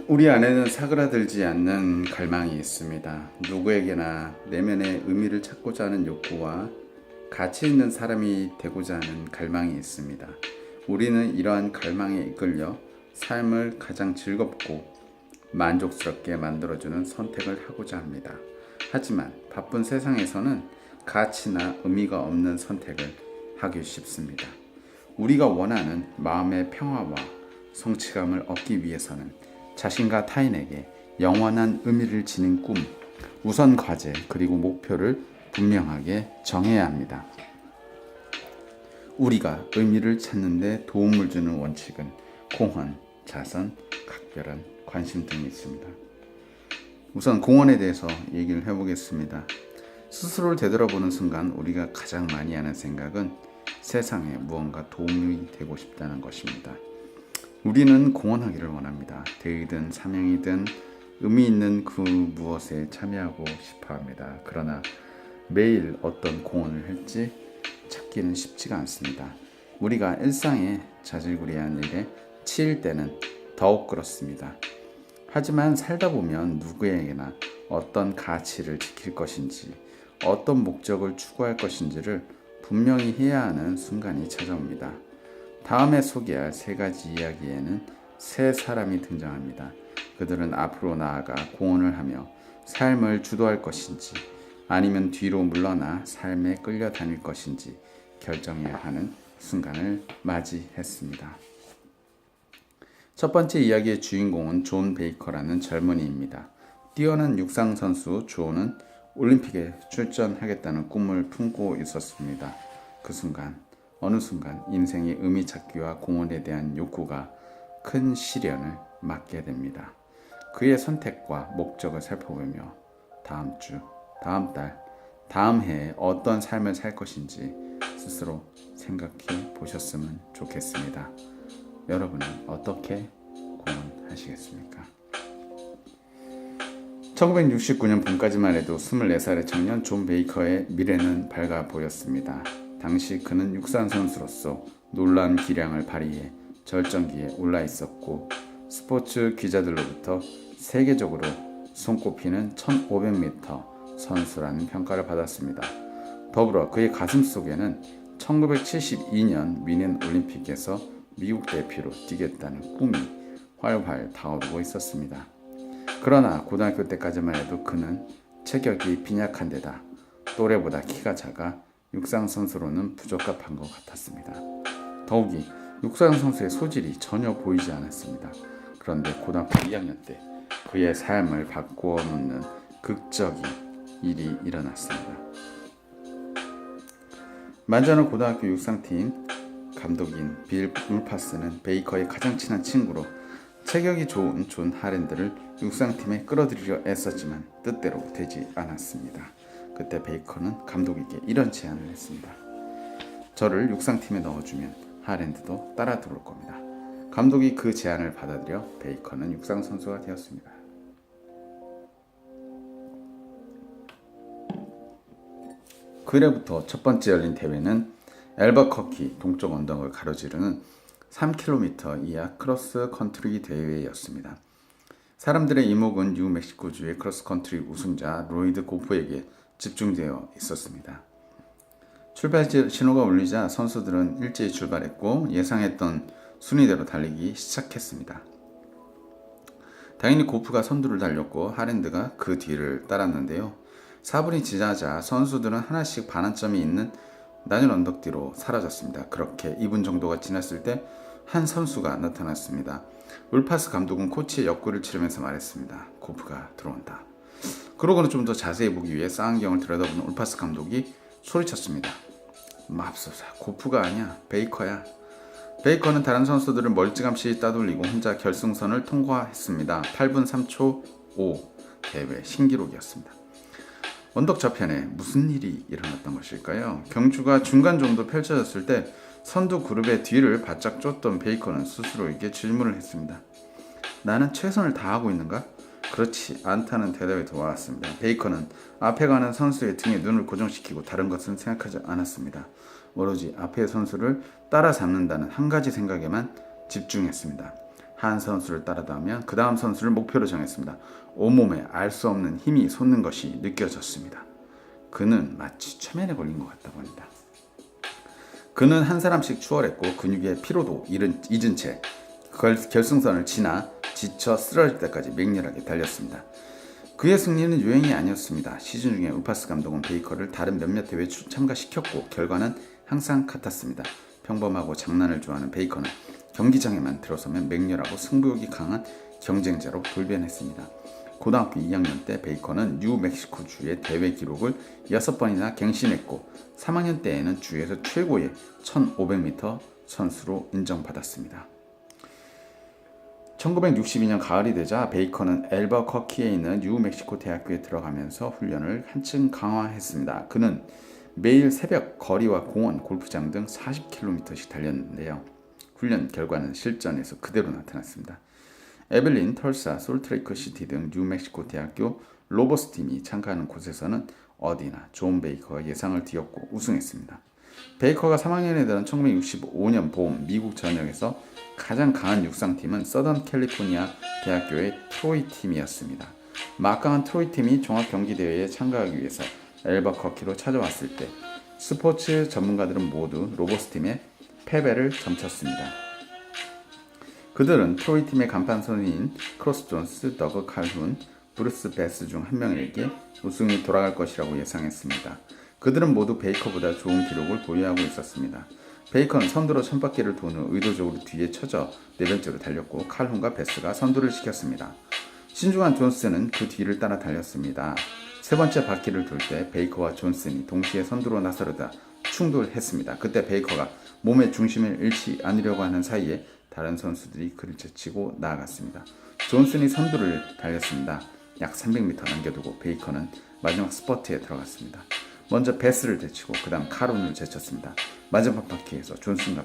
우리 안에는 사그라들지 않는 갈망이 있습니다. 누구에게나 내면의 의미를 찾고자 하는 욕구와 가치 있는 사람이 되고자 하는 갈망이 있습니다. 우리는 이러한 갈망에 이끌려 삶을 가장 즐겁고 만족스럽게 만들어주는 선택을 하고자 합니다. 하지만 바쁜 세상에서는 가치나 의미가 없는 선택을 하기 쉽습니다. 우리가 원하는 마음의 평화와 성취감을 얻기 위해서는 자신과 타인에게 영원한 의미를 지닌 꿈, 우선 과제, 그리고 목표를 분명하게 정해야 합니다. 우리가 의미를 찾는 데 도움을 주는 원칙은 공헌, 자선, 각별한 관심 등이 있습니다. 우선 공헌에 대해서 얘기를 해보겠습니다. 스스로를 되돌아보는 순간 우리가 가장 많이 하는 생각은 세상에 무언가 도움이 되고 싶다는 것입니다. 우리는 공헌하기를 원합니다. 대의든 사명이든 의미 있는 그 무엇에 참여하고 싶어 합니다. 그러나 매일 어떤 공헌을 할지 찾기는 쉽지가 않습니다. 우리가 일상의 자질구레한 일에 치일 때는 더욱 그렇습니다. 하지만 살다 보면 누구에게나 어떤 가치를 지킬 것인지, 어떤 목적을 추구할 것인지를 분명히 해야 하는 순간이 찾아옵니다. 다음에 소개할 세 가지 이야기에는 세 사람이 등장합니다. 그들은 앞으로 나아가 공헌을 하며 삶을 주도할 것인지 아니면 뒤로 물러나 삶에 끌려다닐 것인지 결정해야 하는 순간을 맞이했습니다. 첫 번째 이야기의 주인공은 존 베이커라는 젊은이입니다. 뛰어난 육상 선수 존은 올림픽에 출전하겠다는 꿈을 품고 있었습니다. 어느 순간 인생의 의미 찾기와 공헌에 대한 욕구가 큰 시련을 맞게 됩니다. 그의 선택과 목적을 살펴보며 다음 주, 다음 달, 다음 해에 어떤 삶을 살 것인지 스스로 생각해 보셨으면 좋겠습니다. 여러분은 어떻게 공헌하시겠습니까? 1969년 봄까지만 해도 24살의 청년 존 베이커의 미래는 밝아 보였습니다. 당시 그는 육상 선수로서 놀라운 기량을 발휘해 절정기에 올라 있었고 스포츠 기자들로부터 세계적으로 손꼽히는 1500m 선수라는 평가를 받았습니다. 더불어 그의 가슴 속에는 1972년 미넨 올림픽에서 미국 대표로 뛰겠다는 꿈이 활활 타오르고 있었습니다. 그러나 고등학교 때까지만 해도 그는 체격이 빈약한 데다 또래보다 키가 작아 육상 선수로는 부적합한 것 같았습니다. 더욱이 육상 선수의 소질이 전혀 보이지 않았습니다. 그런데 고등학교 2학년 때 그의 삶을 바꾸어 놓는 극적인 일이 일어났습니다. 만자는 고등학교 육상팀 감독인 빌 울파스는 베이커의 가장 친한 친구로 체격이 좋은 존 하랜드를 육상팀에 끌어들이려 애썼지만 뜻대로 되지 않았습니다. 그때 베이커는 감독에게 이런 제안을 했습니다. 저를 육상팀에 넣어주면 하랜드도 따라 들어올 겁니다. 감독이 그 제안을 받아들여 베이커는 육상 선수가 되었습니다. 그해부터 첫 번째 열린 대회는 엘버커키 동쪽 언덕을 가로지르는 3km 이하 크로스 컨트리 대회였습니다. 사람들의 이목은 뉴멕시코주의 크로스 컨트리 우승자 로이드 고프에게 집중되어 있었습니다. 출발 신호가 울리자 선수들은 일제히 출발했고 예상했던 순위대로 달리기 시작했습니다. 당연히 고프가 선두를 달렸고 하랜드가 그 뒤를 따랐는데요. 4분이 지나자 선수들은 하나씩 반환점이 있는 낮은 언덕 뒤로 사라졌습니다. 그렇게 2분 정도가 지났을 때 한 선수가 나타났습니다. 울파스 감독은 코치의 옆구리를 치르면서 말했습니다. 고프가 들어온다. 그러고는 좀 더 자세히 보기 위해 쌍안경을 들여다보는 울파스 감독이 소리쳤습니다. 맙소사, 고프가 아니야, 베이커야. 베이커는 다른 선수들을 멀찌감치 따돌리고 혼자 결승선을 통과했습니다. 8분 3초 5, 대회 신기록이었습니다. 언덕 저편에 무슨 일이 일어났던 것일까요? 경주가 중간 정도 펼쳐졌을 때 선두 그룹의 뒤를 바짝 쫓던 베이커는 스스로에게 질문을 했습니다. 나는 최선을 다하고 있는가? 그렇지 않다는 대답이 돌아왔습니다. 베이커는 앞에 가는 선수의 등에 눈을 고정시키고 다른 것은 생각하지 않았습니다. 오로지 앞의 선수를 따라잡는다는 한 가지 생각에만 집중했습니다. 한 선수를 따라다오면 그 다음 선수를 목표로 정했습니다. 온몸에 알 수 없는 힘이 솟는 것이 느껴졌습니다. 그는 마치 최면에 걸린 것 같다고 합니다. 그는 한 사람씩 추월했고 근육의 피로도 잊은 채 결승선을 지나 지쳐 쓰러질 때까지 맹렬하게 달렸습니다. 그의 승리는 유행이 아니었습니다. 시즌 중에 우파스 감독은 베이커를 다른 몇몇 대회에 참가시켰고 결과는 항상 같았습니다. 평범하고 장난을 좋아하는 베이커는 경기장에만 들어서면 맹렬하고 승부욕이 강한 경쟁자로 돌변했습니다. 고등학교 2학년 때 베이커는 뉴멕시코주의 대회 기록을 6번이나 갱신했고 3학년 때에는 주에서 최고의 1500m 선수로 인정받았습니다. 1962년 가을이 되자 베이커는 엘버커키에 있는 뉴멕시코 대학교에 들어가면서 훈련을 한층 강화했습니다. 그는 매일 새벽 거리와 공원, 골프장 등 40km씩 달렸는데요. 훈련 결과는 실전에서 그대로 나타났습니다. 에벨린, 털사, 솔트레이크 시티 등 뉴멕시코 대학교 로버스 팀이 참가하는 곳에서는 어디나 존 베이커가 예상을 뒤엎고 우승했습니다. 베이커가 3학년에 되던 1965년 봄 미국 전역에서 가장 강한 육상팀은 서던 캘리포니아 대학교의 트로이 팀이었습니다. 막강한 트로이 팀이 종합경기대회에 참가하기 위해서 엘버커키로 찾아왔을 때 스포츠 전문가들은 모두 로버스 팀의 패배를 점쳤습니다. 그들은 트로이 팀의 간판 선수인 크로스 존스, 더그 칼훈, 브루스 베스 중 한 명에게 우승이 돌아갈 것이라고 예상했습니다. 그들은 모두 베이커보다 좋은 기록을 보유하고 있었습니다. 베이커는 선두로 1000바퀴를 돈 후 의도적으로 뒤에 쳐져 4번째로 달렸고 칼훈과 베스가 선두를 지켰습니다. 신중한 존슨은 그 뒤를 따라 달렸습니다. 세 번째 바퀴를 돌 때 베이커와 존슨이 동시에 선두로 나서려다 충돌했습니다. 그때 베이커가 몸의 중심을 잃지 않으려고 하는 사이에 다른 선수들이 그를 제치고 나아갔습니다. 존슨이 선두를 달렸습니다. 약 300m 남겨두고 베이커는 마지막 스퍼트에 들어갔습니다. 먼저 베스를 제치고 그 다음 카론을 제쳤습니다. 마지막 바퀴에서 존슨과